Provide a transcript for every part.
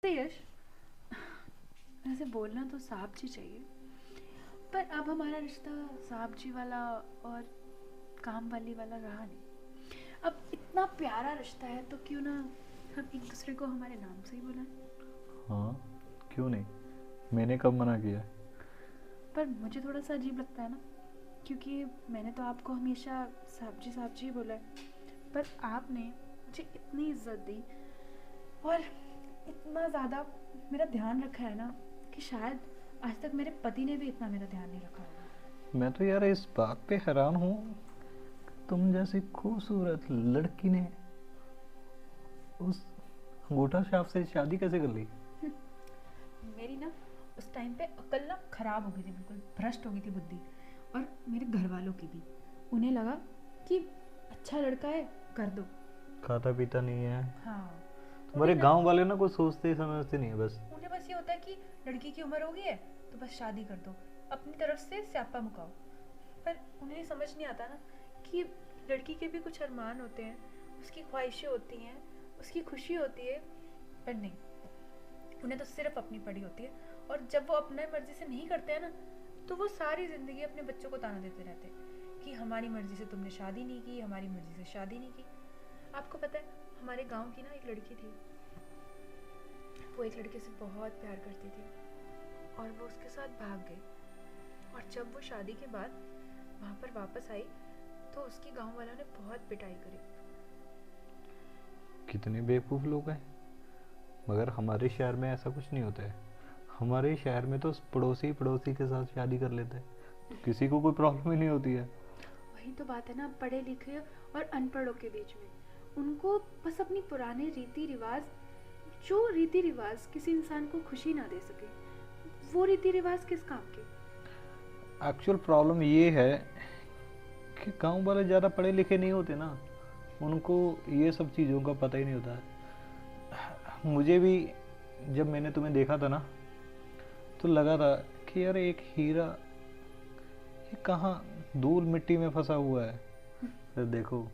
वैसे यश, ऐसे बोलना तो साहब जी चाहिए, पर अब हमारा रिश्ता साहब जी वाला और काम वाली वाला रहा नहीं। अब इतना प्यारा रिश्ता है तो क्यों ना हम एक दूसरे को हमारे नाम से ही बुलाएं। हाँ, क्यों नहीं, मैंने कब मना किया? पर मुझे थोड़ा सा अजीब लगता है ना, क्योंकि मैंने तो आपको हमेशा साहब जी बोला है, पर आपने मुझे इतनी इज्जत दी और इतना ज़्यादा मेरा ध्यान रखा है ना कि शायद आज तक मेरे पति ने भी इतना मेरा ध्यान नहीं रखा होगा। मैं तो यार इस बात पे हैरान हूँ, तुम जैसी खूबसूरत लड़की ने उस अंगूठा छाप से शादी कैसे कर ली? मेरी ना उस टाइम पे अकल ना खराब हो गई थी, बिल्कुल भ्रष्ट हो गई थी बुद्धि, और मेरे घर वालों की भी। उन्हें लगा कि अच्छा लड़का है, कर दो। खाता पीता नहीं है। हाँ, तुम्हारे उन्हें ना, गांव वाले ना कुछ सोचते समझते नहीं है बस। उन्हें बस ये होता है कि लड़की की उम्र हो गई है तो बस शादी कर दो, अपनी तरफ से स्यापा मुकाओ। पर उन्हें समझ नहीं आता ना कि लड़की के भी कुछ अरमान होते हैं, उसकी ख्वाहिशें होती हैं, उसकी खुशी होती है। पर नहीं, उन्हें तो सिर्फ अपनी पड़ी होती है, और जब वो अपने मर्जी से नहीं करते हैं ना, तो वो सारी ज़िंदगी अपने बच्चों को ताना देते रहते हैं कि हमारी मर्जी से तुमने शादी नहीं की, हमारी मर्जी से शादी नहीं की। आपको पता है, हमारे गांव की ना एक लड़की थी, वो एक लड़के से बहुत प्यार करती थी और वो उसके साथ भाग गई। और जब वो शादी के बाद वहाँ पर वापस आई तो उसकी गांव वालों ने बहुत पिटाई करी। कितने बेवकूफ़ लोग हैं। मगर हमारे शहर में ऐसा कुछ नहीं होता है। हमारे शहर में तो पड़ोसी पड़ोसी के साथ शादी कर लेते हैं, तो किसी को कोई प्रॉब्लम ही नहीं होती है। वही तो बात है ना, पढ़े लिखे और अनपढ़ों के बीच में उनको बस अपनी पुराने रीति रिवाज, जो रीति रिवाज किसी इंसान को खुशी ना दे सके, वो रीति रिवाज किस काम के। एक्चुअल प्रॉब्लम ये है कि गांव वाले ज़्यादा पढ़े लिखे नहीं होते ना, उनको ये सब चीज़ों का पता ही नहीं होता है। मुझे भी जब मैंने तुम्हें देखा था ना, तो लगा था कि यार एक हीरा ये कहाँ धूल मिट्टी में फंसा हुआ है। फिर देखो,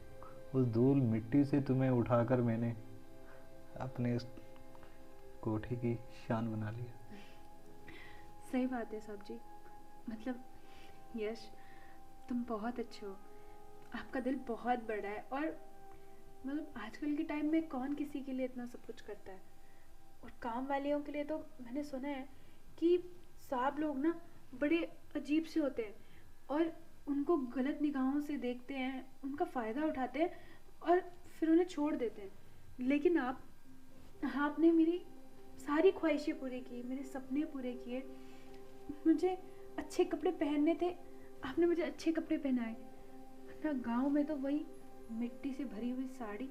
उस धूल मिट्टी से तुम्हें उठाकर मैंने अपने इस कोठी की शान बना लिया। सही बात है साहब जी, मतलब यश, तुम बहुत अच्छे हो, आपका दिल बहुत बड़ा है। और मतलब आजकल के टाइम में कौन किसी के लिए इतना सब कुछ करता है। और काम वालियों के लिए तो मैंने सुना है कि साहब लोग ना बड़े अजीब से होते हैं और उनको गलत निगाहों से देखते हैं, उनका फ़ायदा उठाते हैं और फिर उन्हें छोड़ देते हैं। लेकिन आपने मेरी सारी ख्वाहिशें पूरी की, मेरे सपने पूरे किए। मुझे अच्छे कपड़े पहनने थे, आपने मुझे अच्छे कपड़े पहनाए, वरना गांव में तो वही मिट्टी से भरी हुई साड़ी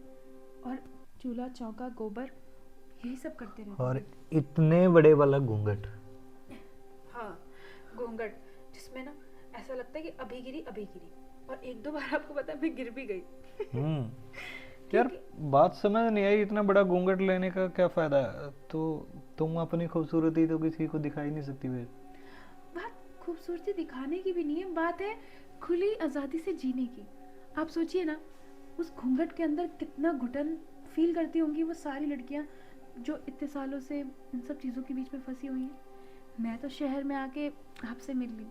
और चूल्हा चौका गोबर, यही सब करते रहते और थे। इतने बड़े वाला घूंघट। हाँ, घूंघट, जिसमें ना ऐसा लगता है कि अभी गिरी अभी गिरी, और एक दो बार आपको पता है मैं गिर भी गई। यार, क्योंकि बात समझ नहीं आई, इतना बड़ा घूंघट लेने का क्या फायदा है? तो तुम अपनी खूबसूरती तो किसी को दिखा ही नहीं सकती फिर। बात खूबसूरती दिखाने की भी नहीं है, बात है खुली आज़ादी से जीने की। आप सोचिए ना, उस घूंघट के अंदर कितना घुटन फील करती होंगी वो सारी लड़कियां जो इतने सालों से इन सब चीज़ों के बीच में फंसी हुई हैं। मैं तो शहर में आके आपसे मिल ली,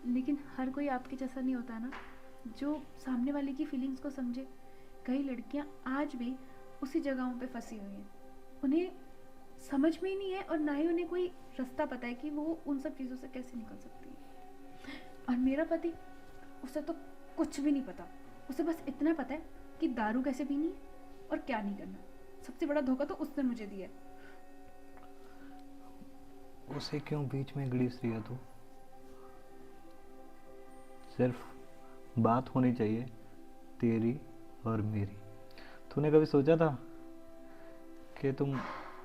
लेकिन हर कोई आपके जैसा नहीं होता ना, जो सामने वाले की फीलिंग्स को समझे। कई लड़कियां आज भी उसी जगहों पे फंसी हुई हैं, उन्हें समझ में ही नहीं है और ना ही उन्हें कोई रास्ता पता है कि वो उन सब चीज़ों से कैसे निकल सकती है। और मेरा पति, उसे तो कुछ भी नहीं पता, उसे बस इतना पता है कि दारू कैसे पीनी है और क्या नहीं करना। सबसे बड़ा धोखा तो उसने मुझे दिया है। उसे क्यों बीच में गड़ीस रही है तू? सिर्फ बात होनी चाहिए तेरी और मेरी। तूने कभी सोचा था कि तुम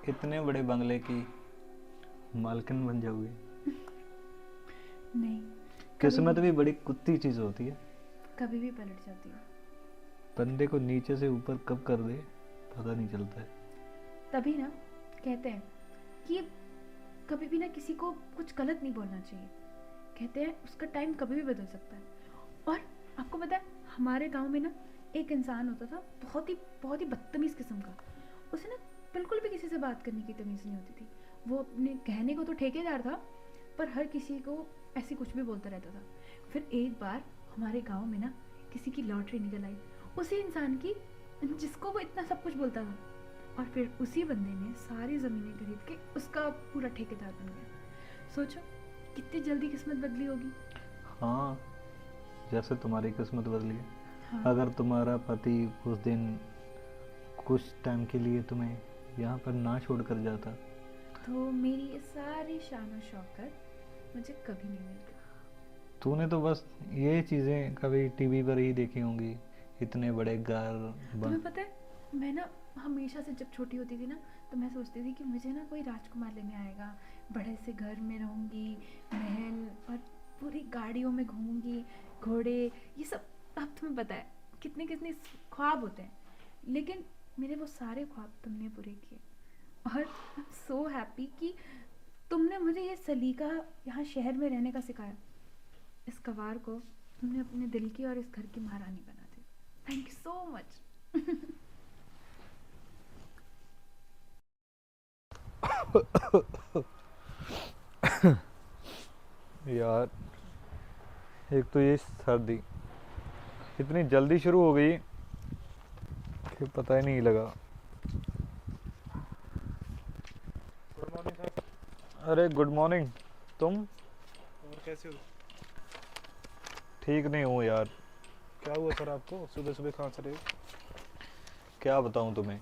इतने बड़े बंगले की मालकिन बन जाओगी? नहीं, कभी किस्मत नहीं, भी बड़ी कुत्ती चीज़ होती है। कभी भी पलट जाती है। बंदे को नीचे से ऊपर कब कर दे पता नहीं चलता है। तभी ना कहते हैं कि कभी भी ना किसी को कुछ गलत नहीं बोलना चाहिए। कहते हैं उसका टाइम कभी भी बदल सकता है। और आपको पता है, हमारे गांव में ना एक इंसान होता था, बहुत ही बदतमीज़ किस्म का। उसे ना बिल्कुल भी किसी से बात करने की तमीज़ नहीं होती थी। वो अपने कहने को तो ठेकेदार था, पर हर किसी को ऐसे कुछ भी बोलता रहता था। फिर एक बार हमारे गांव में ना किसी की लॉटरी निकल आई, उसी इंसान की जिसको वो इतना सब कुछ बोलता था। और फिर उसी बंदे ने सारी ज़मीनें खरीद के उसका पूरा ठेकेदार बन गया। सोचो कितनी जल्दी किस्मत बदली होगी। हाँ, जैसे तुम्हारी किस्मत बदली है। हाँ। अगर तुम्हारा पति उस दिन कुछ टाइम के लिए तुम्हें यहाँ पर ना छोड़ कर जाता, तो मेरी ये सारी शान और शौकत मुझे कभी नहीं मिलती। तूने तो बस ये चीज़ें कभी टीवी पर ही देखी होंगी, इतने बड़े घर तुम्हें पता है, मैं ना हमेशा से जब छोटी होती थी ना, तो मैं सोचती थी कि मुझे ना कोई राजकुमार लेने आएगा, बड़े से घर में रहूँगी, महल और पूरी गाड़ियों में घूमूंगी, घोड़े, ये सब। अब तुम्हें पता है कितने कितने ख्वाब होते हैं, लेकिन मेरे वो सारे ख्वाब तुमने पूरे किए। और आई एम सो हैप्पी कि तुमने मुझे ये सलीका यहाँ शहर में रहने का सिखाया। इस गवार को तुमने अपने दिल की और इस घर की महारानी बना दी। Thank you so much. यार, एक तो ये सर्दी इतनी जल्दी शुरू हो गई कि पता ही नहीं लगा। Good morning sir. अरे गुड मॉर्निंग। तुम? और कैसे हो? ठीक नहीं हूँ यार। क्या हुआ सर आपको? सुबह सुबह कहाँ से रहे? क्या बताऊँ तुम्हें,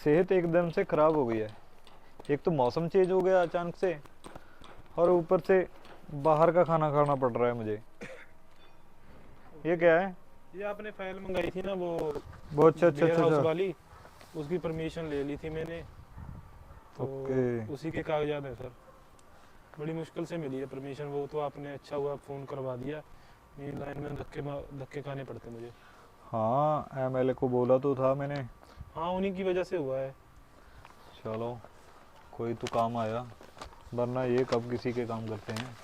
सेहत एकदम से ख़राब हो गई है। एक तो मौसम चेंज हो गया अचानक से, और ऊपर से बाहर का खाना खाना पड़ रहा है मुझे। ये क्या है? ये आपने फाइल मंगाई थी ना, वो अच्छा अच्छा वेयर अच्छा हाउस अच्छा। वाली, उसकी परमिशन ले ली थी मैंने, तो ओके। उसी के कागजात हैं सर। बड़ी मुश्किल से मिली है परमिशन। वो तो आपने अच्छा हुआ फ़ोन करवा दिया, मेरी लाइन में धक्के खाने पड़ते मुझे। हाँ, एमएलए को बोला तो था मैंने। हाँ, उन्हीं की वजह से हुआ है। चलो, कोई तो काम आया, वरना ये कब किसी के काम करते हैं।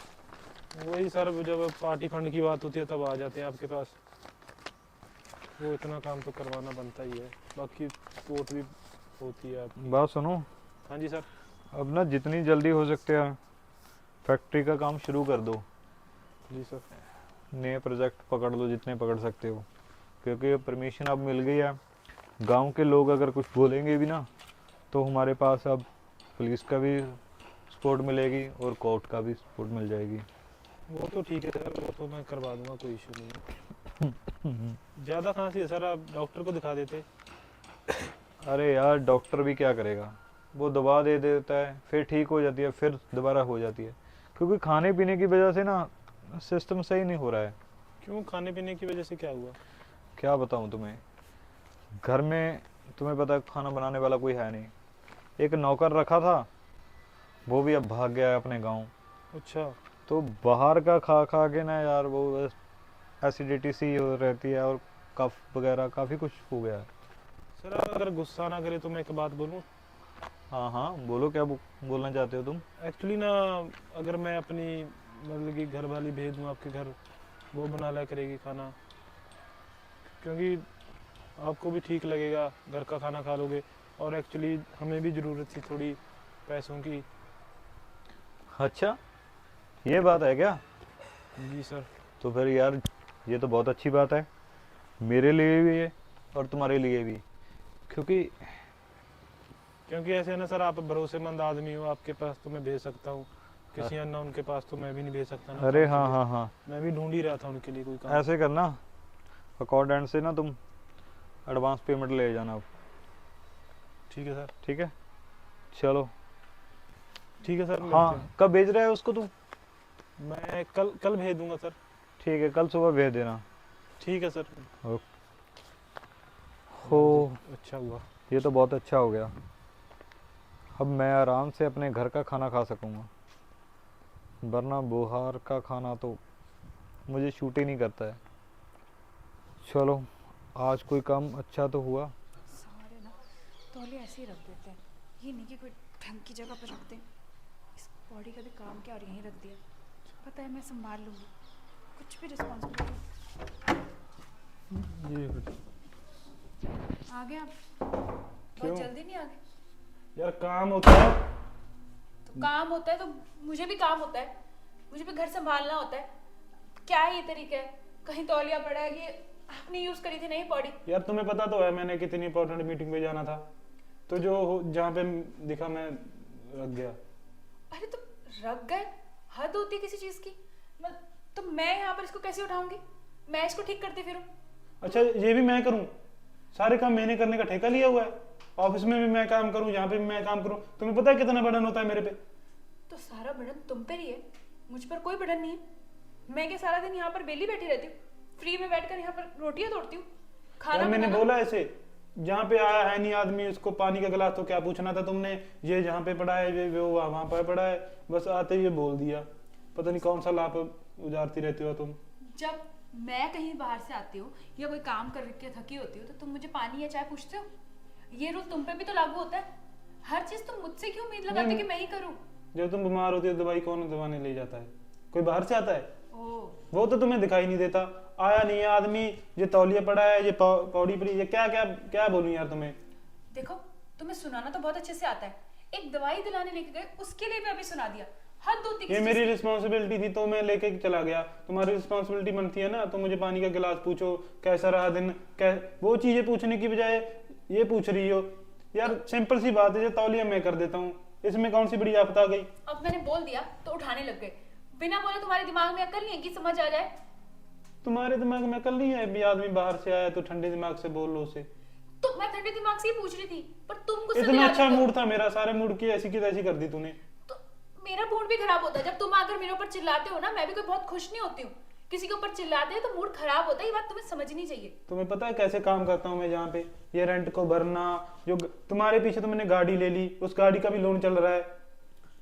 वही सर, जब पार्टी फंड की बात होती है तब आ जाते हैं आपके पास। वो इतना काम तो करवाना बनता ही है, बाकी सपोर्ट भी होती है आपकी। बात सुनो, हाँ जी सर। अब ना जितनी जल्दी हो सकते हैं फैक्ट्री का काम शुरू कर दो। जी सर। नए प्रोजेक्ट पकड़ लो जितने पकड़ सकते हो, क्योंकि परमिशन अब मिल गई है। गांव के लोग अगर कुछ बोलेंगे भी ना, तो हमारे पास अब पुलिस का भी सपोर्ट मिलेगी और कोर्ट का भी सपोर्ट मिल जाएगी। वो तो ठीक है सर, वो तो मैं करवा दूंगा, कोई इशू नहीं है। ज़्यादा खांसी है सर, आप डॉक्टर को दिखा देते। अरे यार, डॉक्टर भी क्या करेगा, वो दवा दे देता है, फिर ठीक हो जाती है, फिर दोबारा हो जाती है। क्योंकि खाने पीने की वजह से ना सिस्टम सही नहीं हो रहा है। क्यों, खाने पीने की वजह से क्या हुआ? क्या बताऊँ तुम्हें, घर में तुम्हें पता है खाना बनाने वाला कोई है नहीं। एक नौकर रखा था, वो भी अब भाग गया है अपने गांव। अच्छा। तो बाहर का खा खा के ना यार, वो एसिडिटी सी हो रहती है, और कफ वगैरह काफ़ी कुछ हो गया है। सर अगर गुस्सा ना करे तो मैं एक बात बोलूँ? हाँ हाँ, बोलो, क्या बोलना चाहते हो तुम? एक्चुअली ना, अगर मैं अपनी मतलब कि घर वाली भेज दूँ आपके घर, वो बना लिया करेगी खाना, क्योंकि आपको भी ठीक लगेगा, घर का खाना खा लोगे। और एक्चुअली हमें भी ज़रूरत थी थोड़ी पैसों की। अच्छा, ये बात है क्या? जी सर। तो फिर यार, ये तो बहुत अच्छी बात है, मेरे लिए भी है और तुम्हारे लिए भी। क्योंकि क्योंकि ऐसे है ना सर, आप भरोसेमंद आदमी हो, आपके पास तो मैं भेज सकता हूँ, किसी अननोन के पास तो मैं भी नहीं भेज सकता ना अरे काम के हाँ लिए। हाँ हाँ, मैं भी ढूंढ ही रहा था उनके लिए कोई काम। ऐसे करना, अकाउंटेंट से ना तुम एडवांस पेमेंट ले जाना अब। ठीक है सर। ठीक है, चलो। ठीक है सर, मिलते हाँ, हैं। कब भेज रहा है उसको तू? मैं कल कल भेज दूंगा सर। ठीक है, कल सुबह भेज देना। ठीक है सर। हो, अच्छा हुआ। ये तो बहुत अच्छा हो गया। अब मैं आराम से अपने घर का खाना खा सकूँगा, वरना बाहर का खाना तो मुझे शूट ही नहीं करता है। चलो, आज कोई काम अच्छा तो हुआ। सारे ना तौले ऐसे ही रख देते हैं, ये नहीं कि कोई ढंग की जगह पर रख दें। इस बॉडी का भी काम क्या और यहीं रख दिया। पता है मैं संभाल लूँगी, कुछ भी रिस्पॉन्सिबिलिटी। ये आ गए आप? क्यों? बहुत जल्दी नहीं आ गए? यार काम होता है। तो काम होता है तो मुझे भी काम होता है, मुझे भी घर संभालना होता है। क्या ये तरीका है? कहीं तौलिया पड़ा है, ये आपने यूज करी थी, नहीं पड़ी। यार तुम्हें पता तो है मैंने कितनी इंपॉर्टेंट मीटिंग पे जाना था, तो जहाँ पे दिखा मैं रख गया। अरे तो रख गए, हद होती है किसी चीज की। तो मैं यहाँ पर इसको कैसे उठाऊंगी? मैं इसको ठीक करती फिरूं? अच्छा ये भी मैं करूं? सारे काम मैंने करने का ठेका लिया हुआ है। ऑफिस में भी मैं काम करूं, यहाँ पे भी मैं काम करूं। तुम्हें पता है कितना बर्डन होता है मेरे पे? तो सारा बर्डन तुम पर ही है, मुझ पर कोई बर्डन नहीं है। मैं क्या सारा दिन यहाँ पर बेली बैठी रहती हूँ, फ्री में बैठकर यहाँ पर रोटियां तोड़ती हूँ, खाना यार मैंने बनाना। बोला ऐसे, जहाँ पे आया है नहीं आदमी उसको पानी का गिलास तो क्या पूछना था तुमने? ये जहाँ पे पड़ा है, ये वो वहां पर पड़ा है, बस आते ही ये बोल दिया। पता नहीं कौन सा लाभ उजारती रहती हो तुम। जब मैं कहीं बाहर से आती हूँ या कोई काम करके थकी होती हूँ तो तुम मुझे पानी या चाय पूछते हो? ये रूल तुम पे भी तो लागू होता है। हर चीज तुम मुझसे क्यों उम्मीद लगाते हो कि मैं ही करूँ? जब तुम बीमार होती हो दवाई कौन दवाने ले जाता है? कोई बाहर से आता है? ओह, वो तो तुम्हें दिखाई नहीं देता। आया नहीं है आदमी, ये तौलिया पड़ा है, ये पौड़ी पड़ी, ये क्या क्या क्या बोलूं यार तुम्हें। देखो तुम्हें सुनाना तो बहुत अच्छे से आता है, एक दवाई दिलाने लेके गए उसके लिए भी अभी सुना दिया। हद होती है ये किसी मेरी चीज़ की। रिस्पॉन्सिबिलिटी थी तो मैं लेके चला गया। तुम्हारी रिस्पॉन्सिबिलिटी बनती है ना, तो मुझे पानी का गिलास पूछो, कैसा रहा दिन, वो चीजें पूछने की बजाय ये पूछ रही हो। यार सिंपल सी बात है, जो तौलिया मैं कर देता हूँ, इसमें कौन सी बड़ी आफत आ गई? अब मैंने बोल दिया तो उठाने लग गए, बिना बोले। तुम्हारे दिमाग में अक्ल नहीं है कि समझ आ जाए? तुम्हारे दिमाग में अकल नहीं है? भी आदमी बाहर से आया तो ठंडे दिमाग से बोल लो उसे। तो मैं ठंडे दिमाग से ही पूछ रही थी, पर तुम गुस्से इतना दिला अच्छा देते हो। मूड था मेरा, सारे मूड की ऐसी की तैसी कर दी तूने। तो मेरा मूड भी खराब होता है जब तुम आकर मेरे ऊपर चिल्लाते हो ना। मैं भी कोई बहुत खुश नहीं होती हूँ, किसी के ऊपर चिल्लाते हैं तो मूड खराब होता है। ये बात तुम्हें समझनी चाहिए। तुम्हें पता है कैसे काम करता हूँ मैं जहाँ पे? ये रेंट को भरना, तुम्हारे पीछे तो मैंने गाड़ी ले ली, उस गाड़ी का भी लोन चल रहा है,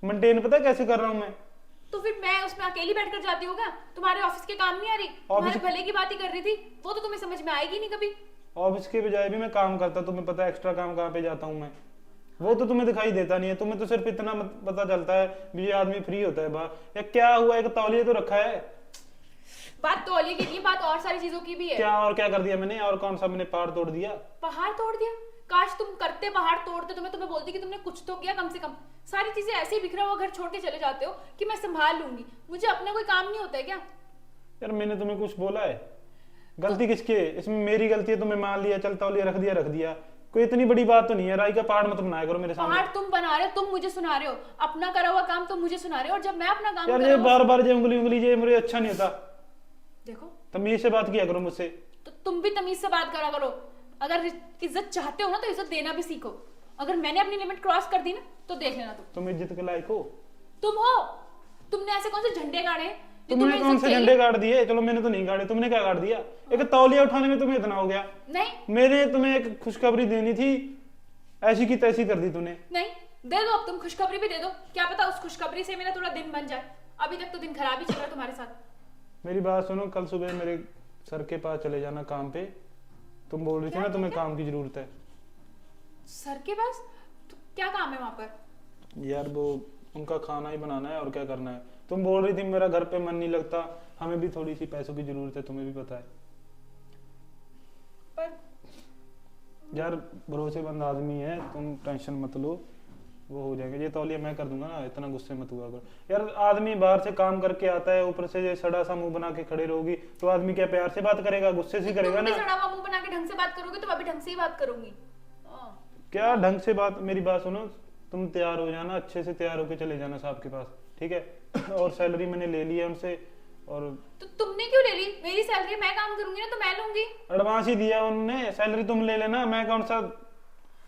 मेंटेन पता है कैसे कर रहा हूँ मैं? तो फिर मैं उसमें अकेली बैठकर जाती होगा, तुम्हारे ऑफिस के काम नहीं आ रही? तुम्हारे भले की बात ही कर रही थी, वो तो तुम्हें समझ में आएगी नहीं कभी। ऑफिस के बजाय भी मैं काम करता, तुम्हें पता है एक्स्ट्रा काम कहाँ पे जाता हूँ मैं? वो तो तुम्हें दिखाई देता नहीं है। तुम्हें तो सिर्फ इतना पता चलता है भी ये आदमी फ्री होता है बाहर। या क्या हुआ, एक तौलिया तो रखा है। बात तौलिए की नहीं, बात और सारी चीजों की भी है। क्या और क्या कर दिया मैंने? और कौन सा मैंने पहाड़ तोड़ दिया? पहाड़ तोड़ दिया? काश तुम करते, पहाड़ तोड़ते तो मैं तुम्हें बोलती कि तुमने कुछ तो किया कम से कम। सारी चीजें ऐसे ही बिखरा हुआ घर छोड़ के चले जाते हो कि मैं संभाल लूंगी। मुझे अपना कोई काम नहीं होता है क्या? यार मैंने तुम्हें कुछ बोला है? गलती किसकी है इसमें? मेरी गलती है, तुम्हें मान लिया, चल तौलिया रख दिया। कोई इतनी बड़ी बात तो नहीं है। राई का पहाड़ मत बनाया करो मेरे सामने। पहाड़ तुम बना रहे हो, तुम मुझे सुना रहे हो। अपना करा हुआ काम तुम मुझे सुना रहे हो, और जब मैं अपना काम यार कर ये रहा हूँ। बार बार जो उंगली ये मुझे अच्छा नहीं होता। देखो, तमीज से बात किया करो मुझसे। तो तुम भी तमीज से बात करा करो। अगर इज्जत चाहते हो ना तो इज्जत देना भी सीखो। अगर मैंने अपनी लिमिट क्रॉस कर दी ना तो देख लेना। तुम इज्जत के लायक हो? तुम हो। तुमने ऐसे कौन से झंडे गाड़े हैं जो तुमने तुम्हें कौन इज्जत से चाहिए? झंडे गाड़ दिए? चलो मैंने तो नहीं गाड़े, तुमने क्या गाड़ दिया? एक तौलिया उठाने में तुम्हें इतना हो गया? नहीं मैंने तुम्हें एक खुशखबरी देनी थी, ऐसी की तैसी कर दी तूने। नहीं, दे दो अब तुम खुशखबरी भी दे दो। क्या पता उस खुशखबरी से मेरा थोड़ा दिन बन जाए। अभी तक तो दिन खराब ही चल रहा है तुम्हारे साथ। मेरी बात सुनो, कल सुबह मेरे सर के पास चले जाना काम पे। तुम बोल रही थी ना तुम्हें काम की जरूरत है। सर के पास? तो क्या काम है वहां पर? यार वो उनका खाना ही बनाना है और क्या करना है। तुम बोल रही थी मेरा घर पे मन नहीं लगता, हमें भी थोड़ी सी पैसों की जरूरत है, तुम्हें भी पता है। पर यार भरोसेमंद आदमी है, तुम टेंशन मत लो, वो हो जाएगा। ये तौलिया मैं कर दूंगा ना, इतना गुस्से मत हुआ करो। यार आदमी बाहर से काम करके आता है, ऊपर से ये सड़ा सा मुंह बना के खड़े रहोगी तो आदमी क्या प्यार से बात करेगा? गुस्से से करेगा तुम भी ना। सड़ा हुआ मुंह बना के ढंग से बात करोगे तो मैं भी ढंग से ही बात करूंगी। क्या ढंग से बात? मेरी बात सुनो, तुम तैयार हो जाना, अच्छे से तैयार होके चले जाना साहब के पास, ठीक है? और सैलरी मैंने ले ली है उनसे। और तो तुमने क्यों ले ली? मेरी सैलरी मैं काम करूंगी ना तो मैं लूंगी। एडवांस ही दिया उन्होंने, सैलरी तुम ले लेना, मैं कौन सा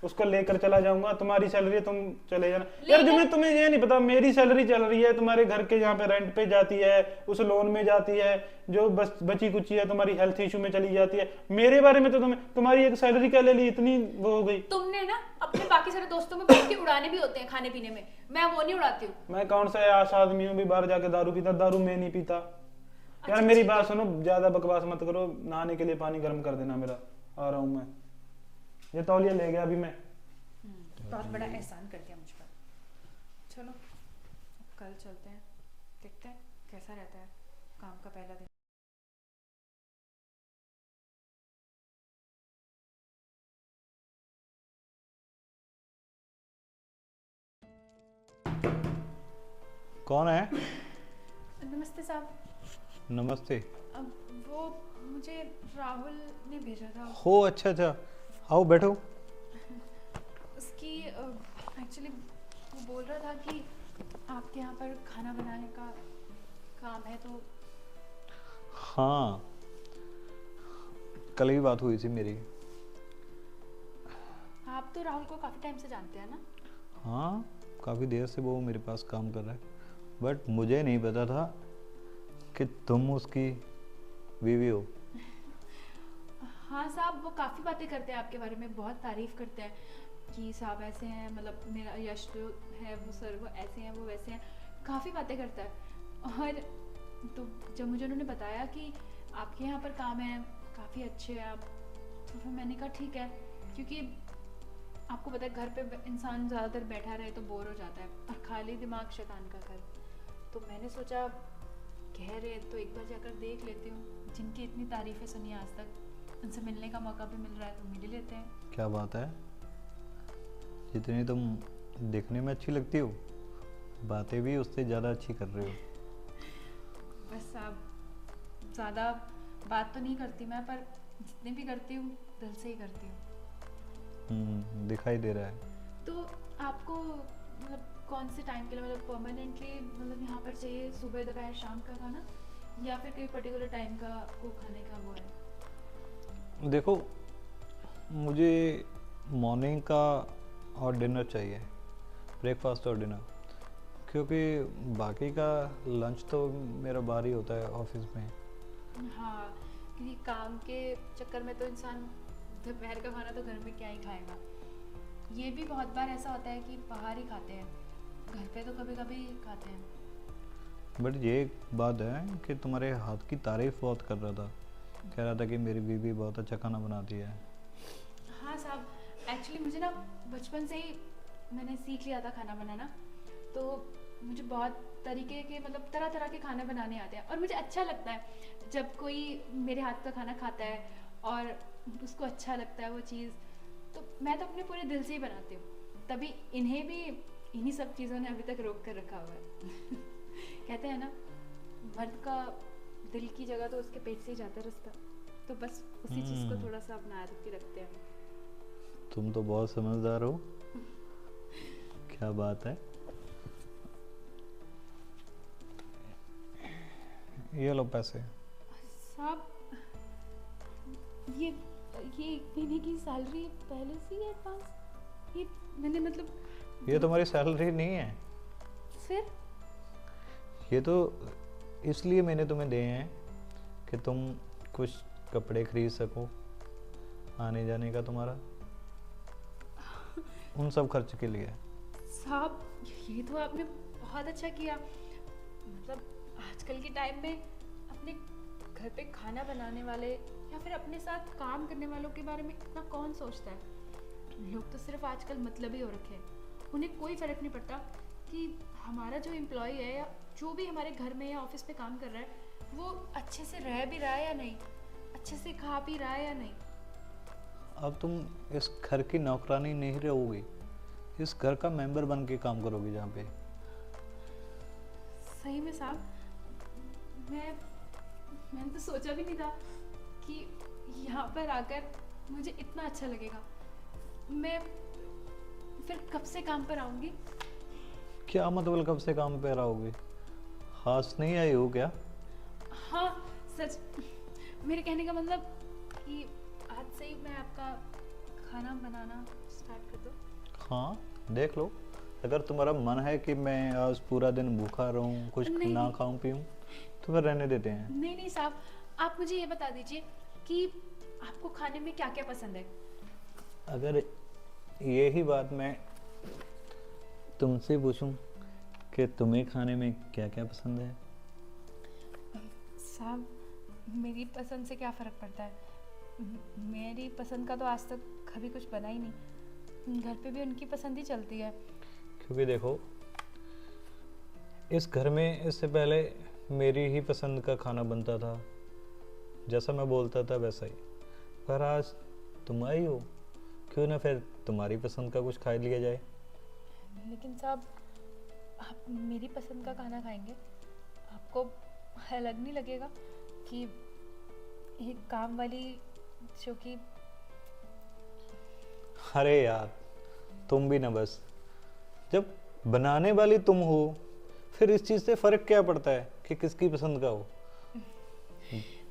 उसको लेकर चला जाऊंगा? तुम्हारी सैलरी तुम चले जाना। यार जो मैं तुम्हें ये नहीं पता, मेरी सैलरी चल रही है, तुम्हारे घर के यहाँ पे रेंट पे जाती है, उस लोन में जाती है, जो बस बची कुची है तुम्हारी हेल्थ इशू में चली जाती है। मेरे बारे में तो तुम्हारी एक सैलरी क्या ले ली, इतनी वो हो गई। तुमने ना अपने बाकी सारे दोस्तों में बैठ के उड़ाने भी होते हैं खाने पीने में, मैं वो नहीं उड़ाती हूँ। मैं कौन सा आश आदमी हूँ भी बाहर जाके दारू पीता? दारू मैं नहीं पीता। यार मेरी बात सुनो, ज्यादा बकवास मत करो। नहाने के लिए पानी गर्म कर देना मेरा, आ रहा हूँ मैं। ये तौलिया ले गया अभी मैं। बहुत बड़ा एहसान कर दिया मुझ पर। चलो कल चलते हैं, देखते हैं कैसा रहता है काम का पहला दिन। कौन है? नमस्ते साहब। नमस्ते। अब वो मुझे राहुल ने भेजा था। हो अच्छा अच्छा, आओ बैठो। उसकी एक्चुअली वो बोल रहा था कि आपके यहाँ पर खाना बनाने का काम है, तो हाँ, कल ही बात हुई थी मेरी। आप तो राहुल को काफ़ी टाइम से जानते हैं ना? हाँ, काफ़ी देर से वो मेरे पास काम कर रहा है, बट मुझे नहीं पता था कि तुम उसकी बीवी हो। हाँ साहब, वो काफ़ी बातें करते हैं आपके बारे में, बहुत तारीफ़ करते हैं कि साहब ऐसे हैं, मतलब मेरा यश जो है वो सर वो ऐसे हैं, वो वैसे हैं, काफ़ी बातें करता है। और तो जब मुझे उन्होंने बताया कि आपके यहाँ पर काम है, काफ़ी अच्छे हैं आप, तो फिर मैंने कहा ठीक है, क्योंकि आपको पता है घर पे इंसान ज़्यादातर बैठा रहे तो बोर हो जाता है, और खाली दिमाग शैतान का घर। तो मैंने सोचा कह रहे हैं तो एक बार जाकर देख लेती हूँ, जिनकी इतनी तारीफ़ें सुनी आज तक, उनसे मिलने का मौका भी मिल रहा है तो मिल ही लेते हैं। क्या बात है, जितनी तुम देखने में अच्छी लगती हो, बातें भी उससे ज़्यादा अच्छी कर रहे हो। बस आप ज़्यादा बात तो नहीं करती मैं, पर जितनी भी करती हूँ दिल से ही करती हूँ। दिखाई दे रहा है। तो आपको मतलब कौन से टाइम के लिए, मतलब परमानेंटली मतलब यहाँ पर चाहिए सुबह दोपहर शाम का खाना, या फिर कोई पर्टिकुलर टाइम का को खाने का वो है? देखो, मुझे मॉर्निंग का और डिनर चाहिए, ब्रेकफास्ट और डिनर, क्योंकि बाकी का लंच तो मेरा बाहर ही होता है ऑफिस में। हाँ, क्योंकि काम के चक्कर में तो इंसान दोपहर का खाना तो घर में क्या ही खाएगा। ये भी बहुत बार ऐसा होता है कि बाहर ही खाते हैं, घर पे तो कभी कभी खाते हैं। बट ये एक बात है कि तुम्हारे हाथ की तारीफ बहुत कर रहा था, कह रहा था कि मेरी बीवी बहुत अच्छा खाना बनाती है। हाँ साहब, एक्चुअली मुझे ना बचपन से ही मैंने सीख लिया था खाना बनाना, तो मुझे बहुत तरीके के मतलब तरह तरह के खाने बनाने आते हैं, और मुझे अच्छा लगता है जब कोई मेरे हाथ का खाना खाता है और उसको अच्छा लगता है वो चीज़, तो मैं तो अपने पूरे दिल से ही बनाती हूँ। तभी इन्हें भी इन्हीं सब चीज़ों ने अभी तक रोक कर रखा हुआ है। कहते हैं ना, मर्द का दिल की जगह तो उसके पेट से ही जाता है रास्ता, तो बस उसी चीज़ को थोड़ा सा अपना आदत की रखते हैं। तुम तो बहुत समझदार हो। क्या बात है। ये लो पैसे। साहब, ये एक महीने की सैलरी पहले से ही एडवांस, ये मैंने मतलब ये तुम्हारी सैलरी नहीं है, फिर ये तो इसलिए मैंने तुम्हें दिए हैं कि तुम कुछ कपड़े खरीद सको, आने जाने का तुम्हारा, उन सब खर्च के लिए। साहब, ये तो आपने बहुत अच्छा किया। मतलब आजकल के टाइम में अपने घर पे खाना बनाने वाले या फिर अपने साथ काम करने वालों के बारे में इतना कौन सोचता है। लोग तो सिर्फ आजकल मतलबी हो रखे हैं, उन्हें कोई फ़र्क नहीं पड़ता कि हमारा जो एम्प्लॉय है या जो भी हमारे घर में या ऑफिस पे काम कर रहा है वो अच्छे से रह भी रहा है या नहीं, अच्छे से खा पी रहा है या नहीं। अब तुम इस घर की नौकरानी नहीं रहोगी, इस घर का मेंबर बन के काम करोगी जहाँ पे। सही में साहब, मैंने तो सोचा भी नहीं था कि यहाँ पर आकर मुझे इतना अच्छा लगेगा। मैं फिर कब से काम पर आऊँगी? क्या मतलब कब से काम पे रहोगे? हाथ नहीं आई हो क्या? हाँ सच, मेरे कहने का मतलब कि आज से ही मैं आपका खाना बनाना स्टार्ट कर दूँ। हाँ देख लो, अगर तुम्हारा मन है कि मैं आज पूरा दिन भूखा रहूं, कुछ नहीं, ना खाऊं पीऊं, तो फिर रहने देते हैं। नहीं नहीं साहब, आप मुझे ये बता दीजिए कि आपको खाने में क्या क्या पसंद है। अगर यही बात मैं तुमसे पूछूं कि तुम्हें खाने में क्या क्या पसंद है? साहब, मेरी पसंद से क्या फ़र्क पड़ता है? मेरी पसंद का तो आज तक कभी कुछ बना ही नहीं, घर पे भी उनकी पसंद ही चलती है। क्योंकि देखो, इस घर में इससे पहले मेरी ही पसंद का खाना बनता था, जैसा मैं बोलता था वैसा ही, पर आज तुम आई हो, क्यों ना फिर तुम्हारी पसंद का कुछ खा लिया जाए। लेकिन साहब, आप मेरी पसंद का खाना खाएंगे, आपको अलग नहीं लगेगा कि ये काम वाली जो कि अरे यार, तुम भी ना बस, जब बनाने वाली तुम हो फिर इस चीज़ से फ़र्क क्या पड़ता है कि किसकी पसंद का हो।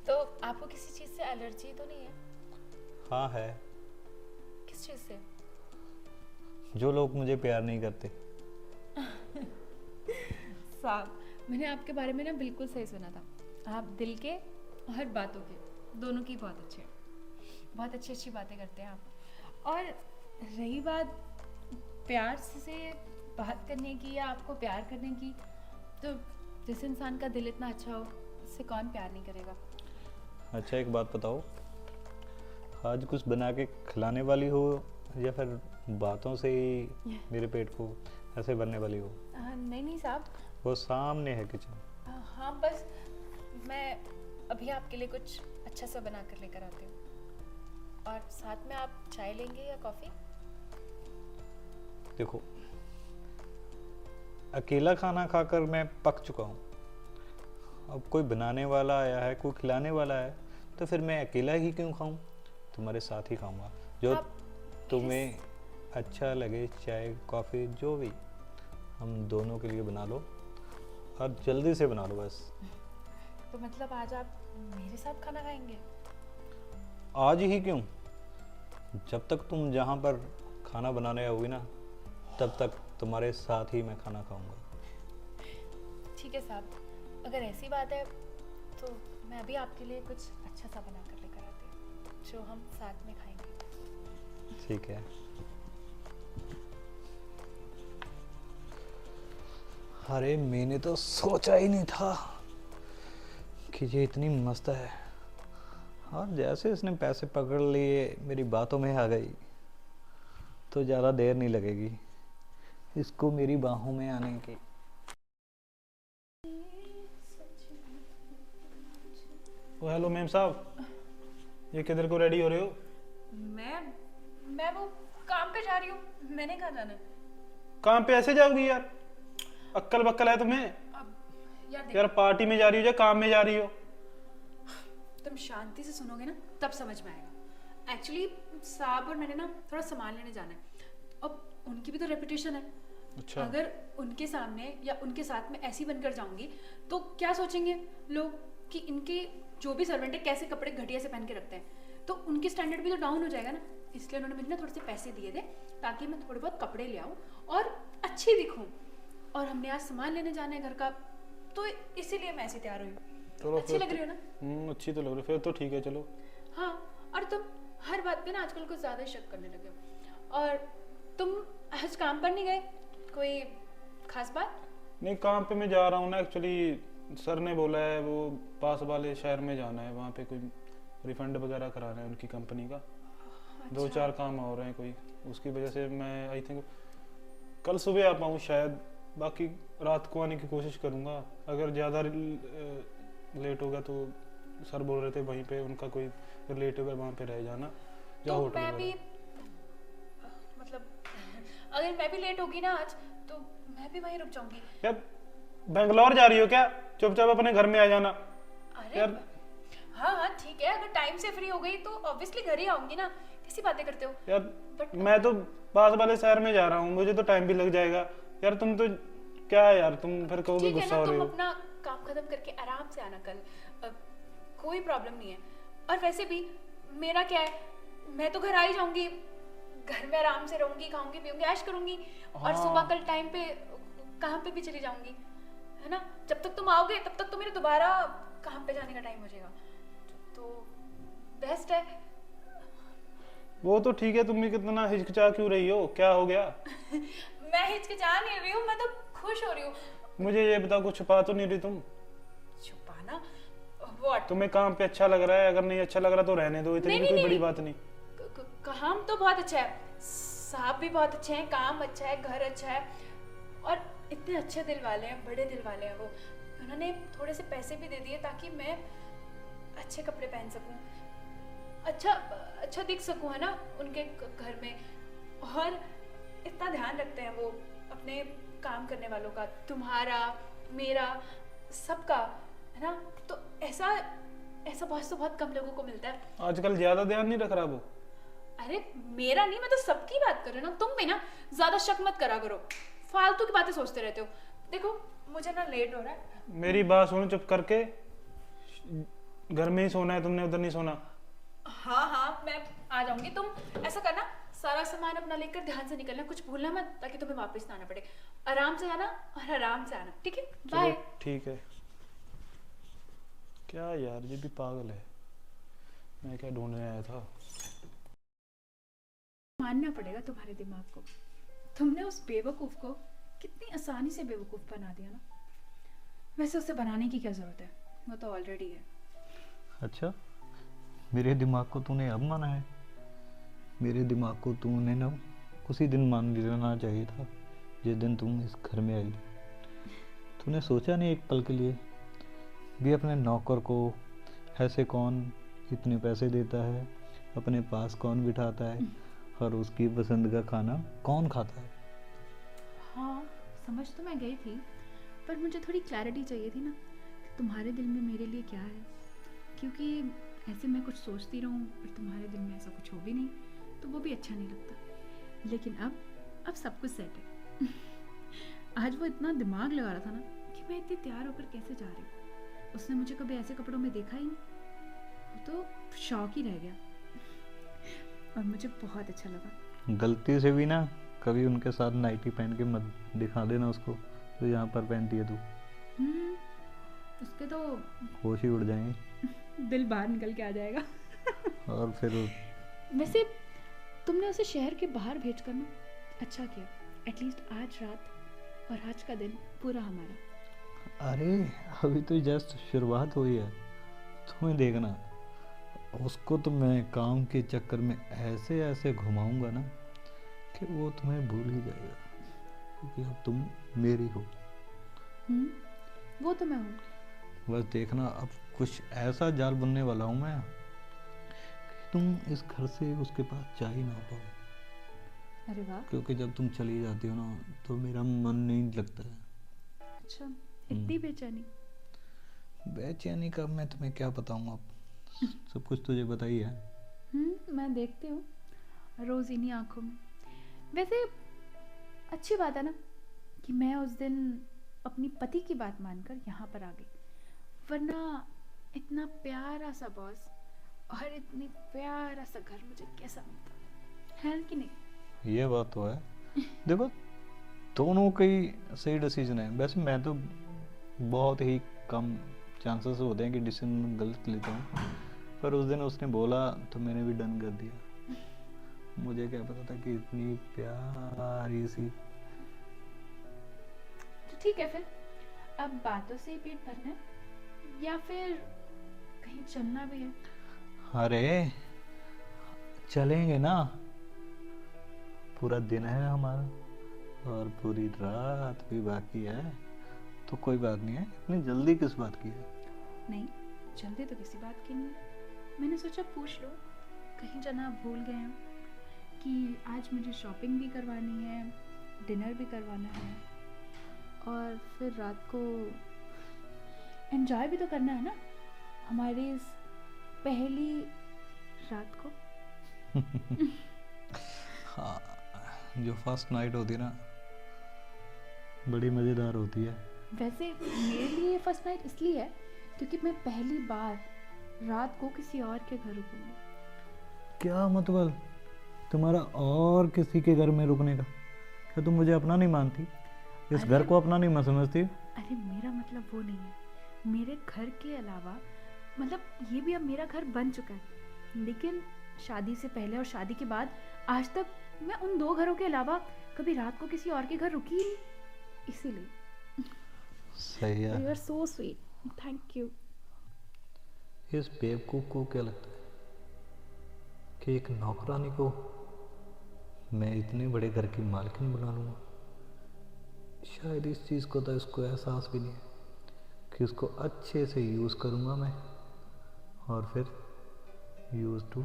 तो आपको किसी चीज़ से एलर्जी तो नहीं है? हाँ है, किस चीज़ से? जो लोग मुझे प्यार नहीं करते। साहब, मैंने आपके बारे में ना बिल्कुल सही सुना था। आप दिल के और बातों के दोनों की बहुत अच्छे हैं, बहुत अच्छी अच्छी बातें करते हैं आप। और रही बात प्यार से बात करने की या आपको प्यार करने की, तो जिस इंसान का दिल इतना अच्छा हो उससे कौन प्यार नहीं करेगा। अच्छा एक बात बताओ, आज कुछ बना के खिलाने वाली हो या फिर बातों से ही मेरे पेट को ऐसे भरने वाली हो? नहीं नहीं साहब, वो सामने है किचन। हाँ बस मैं अभी आपके लिए कुछ अच्छा सा बना कर लेकर आती हूँ। और साथ में आप चाय लेंगे या कॉफ़ी? देखो, अकेला खाना खाकर मैं पक चुका हूँ। अब कोई बनाने वाला आया है, कोई खिलाने वाला है, तो फिर मैं अकेला ही क्यों खाऊं? तुम्हारे साथ ही खाऊंगा। जो तुम्हें अच्छा लगे, चाय कॉफ़ी जो भी, हम दोनों के लिए बना लो और जल्दी से बना लो बस। तो मतलब आज आप मेरे साथ खाना खाएंगे? आज ही क्यों, जब तक तुम जहाँ पर खाना बनाने आओगी ना, तब तक तुम्हारे साथ ही मैं खाना खाऊंगा। ठीक है साहब, अगर ऐसी बात है तो मैं अभी आपके लिए कुछ अच्छा सा बना कर लेकर आती हूँ जो हम साथ में खाएंगे। ठीक है। अरे मैंने तो सोचा ही नहीं था कि ये इतनी मस्त है, और जैसे इसने पैसे पकड़ लिए, मेरी बातों में आ गई, तो ज़्यादा देर नहीं लगेगी इसको मेरी बाहों में आने की। ओ हेलो मैम साहब, ये किधर को रेडी हो रहे हो? मैं वो काम पे जा रही हूँ। मैंने कहाँ जाना है? काम पे ऐसे जाओगी यार? अक्ल बक्कल है तुम्हें? अब यार यार पार्टी में जा रही हो या काम में जा रही हो? तुम शांति से सुनोगे ना तब समझ में आएगा। एक्चुअली साहब और मैंने ना थोड़ा सामान लेने जाना है। अब उनकी भी तो रेपुटेशन है। अच्छा। अगर उनके सामने या उनके साथ में ऐसी बनकर जाऊंगी तो क्या सोचेंगे लोग कि इनके जो भी सर्वेंट है कैसे कपड़े घटिया से पहन के रखते हैं, तो उनकी स्टैंडर्ड भी तो डाउन हो जाएगा ना। इसलिए उन्होंने मुझे ना थोड़े से पैसे दिए थे ताकि मैं थोड़े बहुत कपड़े ले आऊँ और अच्छी दिखूँ। और हमने आज सामान लेने जाना है घर का, तो इसीलिए मैं ऐसी तैयार हुई हूँ। चलो अच्छी लग रही हो ना? अच्छी तो लग रही, फिर तो ठीक है चलो। हाँ, और तुम हर बात पे ना आजकल कुछ ज्यादा शक करने लगे हो। और तुम आज काम पर नहीं गए? कोई खास बात? नहीं, काम पे मैं जा रहा हूँ ना, एक्चुअली सर ने बोला है वो पास वाले शहर में जाना है, वहाँ पे कोई रिफंड वगैरह कराना है उनकी कंपनी का। अच्छा। 2-4 काम और हैं कोई, उसकी वजह से मैं आई थिंक कल सुबह आ पाऊँ शायद। बाकी रात को आने की कोशिश करूँगा। अगर ज़्यादा लेट होगा तो सर बोल रहे थे वहीं पे उनका कोई रिलेटिव है, वहाँ पे रह जाना या तो होटल मैं भी मतलब अगर मैं भी लेट होगी ना आज तो मैं भी वहीं रुक जाऊंगी। यार बेंगलोर जा रही हो क्या? चुपचाप अपने घर में आ जाना। अरे यार हाँ हाँ ठीक है, अगर टाइम से फ्री हो गई तो ऑब्वियसली घर ही आऊंगी ना। कैसी बातें करते हो यार, But- मैं तो पास वाले शहर में जा रहा हूँ, मुझे तो टाइम भी लग जाएगा। यार तुम तो क्या है यार, तुम फिर कहोगे ठीक है गुस्सा ना, हो रहे तुम हो। अपना काम खत्म करके आराम से आना कल। कोई प्रॉब्लम नहीं है। और वैसे भी मेरा क्या है, मैं तो घर आ ही जाऊंगी। घर में आराम से रहूंगी, खाऊंगी पीऊंगी, ऐश करूंगी और हाँ। सुबह कल टाइम पे काम पे भी चली जाऊंगी, है ना। जब तक तुम आओगे तब तक तो मेरे दोबारा काम पे जाने का टाइम हो जाएगा, तो बेस्ट है। वो तो ठीक है, तुम भी कितना हिचकिचा क्यों रही हो, क्या हो गया? मैं हिचकिचा नहीं रही हूँ, मैं तो खुश हो रही हूँ। मुझे ये बताओ, कुछ छुपा तो नहीं रही तुम? छुपाना व्हाट? तुम्हें काम पे अच्छा लग रहा है, अगर नहीं अच्छा लग रहा तो रहने दो, इतनी नहीं, भी नहीं, कोई नहीं, बड़ी बात नहीं। काम तो बहुत अच्छा है, साहब भी बहुत अच्छे हैं, काम अच्छा है, घर अच्छा है और इतने अच्छे दिल वाले हैं, बड़े दिल वाले हैं वो। उन्होंने थोड़े से पैसे भी दे दिए ताकि मैं अच्छे कपड़े पहन सकूं, अच्छा दिख सकूं, है ना, उनके घर में। और इतना ध्यान रखते हैं वो अपने काम करने वालों का, तुम्हारा, मेरा, सबका, है ना? तो ऐसा ऐसा बॉस तो बहुत कम लोगों को मिलता है। आजकल ज्यादा ध्यान नहीं रख रहा वो। अरे मेरा नहीं, मैं तो सबकी बात कर रही हूँ ना। तुम भी ना ज्यादा शक मत करा करो, फालतू की बातें सोचते रहते हो। देखो मुझे ना लेट हो रहा है। मेरी बात सुनो चुप करके, घर में ही सोना है तुमने, उधर नहीं सोना। हाँ हाँ मैं आ जाऊंगी। तुम ऐसा करना, सारा सामान अपना लेकर ध्यान से निकलना, कुछ भूलना मत, ताकि तुम्हें वापस ना आना पड़े। आराम से आना और आराम से आना, ठीक है? बाय। चलो ठीक है। क्या यार, ये भी पागल है। मैं क्या ढूंढने आया था। मानना पड़ेगा तुम्हारे दिमाग को। तुमने उस बेवकूफ को कितनी आसानी से बेवकूफ बना दिया ना। वैसे उसे बनाने की क्या जरूरत है, वो तो ऑलरेडी है। अच्छा, मेरे दिमाग को तूने अब माना है? मेरे दिमाग को तूने ना उसी दिन मान लेना चाहिए था जिस दिन तुम इस घर में आई। तूने सोचा नहीं एक पल के लिए भी अपने नौकर को ऐसे कौन इतने पैसे देता है, अपने पास कौन बिठाता है, और उसकी पसंद का खाना कौन खाता है? हाँ समझ तो मैं गई थी, पर मुझे थोड़ी क्लैरिटी चाहिए थी ना कि तुम्हारे दिल में मेरे लिए क्या है। क्योंकि ऐसे मैं कुछ सोचती रहूँ और तुम्हारे दिल में ऐसा कुछ हो भी नहीं, तो वो भी अच्छा नहीं लगता। लेकिन अब सब कुछ सेट है। आज वो इतना दिमाग लगा रहा था ना कि मैं इतनी तैयार होकर कैसे जा रही हूँ। उसने मुझे कभी ऐसे कपड़ों में देखा ही नहीं, वो तो शौक ही रह गया। और मुझे बहुत अच्छा लगा। गलती से भी ना कभी उनके साथ नाइटी पहन के मत दिखा देना उसको, जो यहाँ पर पहनती है तू। उसके तो होश ही उड़ जाएंगे दिल बाहर निकल के आ जाएगा। और फिर वैसे तुमने उसे शहर के बाहर भेज कर ना अच्छा किया। एटलीस्ट आज रात और आज का दिन पूरा हमारा। अरे अभी तो जस्ट शुरुआत हुई है। तुम्हें देखना, उसको तो मैं काम के चक्कर में ऐसे ऐसे घुमाऊंगा ना कि वो तुम्हें भूल ही जाएगा, क्योंकि अब तुम मेरी हो। वो तो मैं हूँ। बस देखना, अब कुछ ऐसा जाल बनने वाला हूँ मैं कि तुम इस घर से उसके पास जा ही ना पाओ। अरे वाह। क्योंकि जब तुम चली जाती हो ना तो मेरा मन नहीं लगता है। अच्छा, इतनी बेचैनी? बेचैनी का मैं तुम्हें क्या बताऊँ, अब सब कुछ तुझे पता ही है। मैं देखती हूँ रोज इन्हीं आंखों में। वैसे अच्छी बात है ना कि मैं उस दिन अपनी पति की बात मानकर यहाँ पर आ गई, वरना इतना प्यारा सा बॉस और इतनी प्यारा सा घर मुझे कैसा मिलता है कि नहीं? ये बात तो है। देखो दोनों का ही सही डिसीजन है। वैसे मैं तो बहुत ही कम चांसेस होते हैं कि डिसीजन गलत लेता हूँ, पर उस दिन उसने बोला तो मैंने भी डन कर दिया। मुझे क्या पता था कि इतनी प्यारी सी। तो ठीक है, फिर अब बातों से ही पेट भरना है या फिर कहीं चलना भी है? अरे चलेंगे ना, पूरा दिन है हमारा और पूरी रात भी बाकी है, तो कोई बात नहीं है। इतनी जल्दी किस बात की है? नहीं, जल्दी तो किसी बात की नहीं है। मैंने सोचा पूछ लो, कहीं जाना भूल गए हैं कि आज मुझे शॉपिंग भी करवानी है, डिनर भी करवाना है और फिर रात को एंजॉय भी तो करना है ना हमारी इस पहली रात को। हाँ, जो फर्स्ट नाइट होती है ना बड़ी मज़ेदार होती है। वैसे मेरे लिए ये फर्स्ट नाइट इसलिए है क्योंकि मैं पहली बार रात को किसी और के घर रुकूंगी। क्या मतलब तुम्हारा और किसी के घर में रुकने का? क्या तुम मुझे अपना नहीं मानती? इस घर को अपना नहीं समझती? अरे मेरा मतलब वो नहीं है। मेरे घर के अलावा मतलब ये भी अब मेरा घर बन चुका है, लेकिन शादी से पहले और शादी के बाद आज तक मैं उन दो घरों के अलावा कभी रात को किसी और के घर रुकी ही नहीं, इसीलिए। सही है। You are so sweet, thank you. इस बेवकूफ को क्या लगता है कि एक नौकरानी को मैं इतने बड़े घर की मालकिन बना लूँगा? शायद इस चीज़ को तो इसको एहसास भी नहीं है कि उसको अच्छे से यूज़ करूँगा मैं और फिर यूज़ टू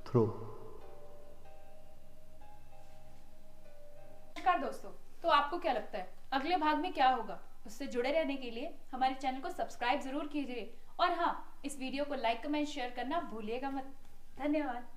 थ्रो। नमस्कार दोस्तों, तो आपको क्या लगता है अगले भाग में क्या होगा? उससे जुड़े रहने के लिए हमारे चैनल को सब्सक्राइब जरूर कीजिए और हाँ, इस वीडियो को लाइक कमेंट शेयर करना भूलिएगा मत। धन्यवाद।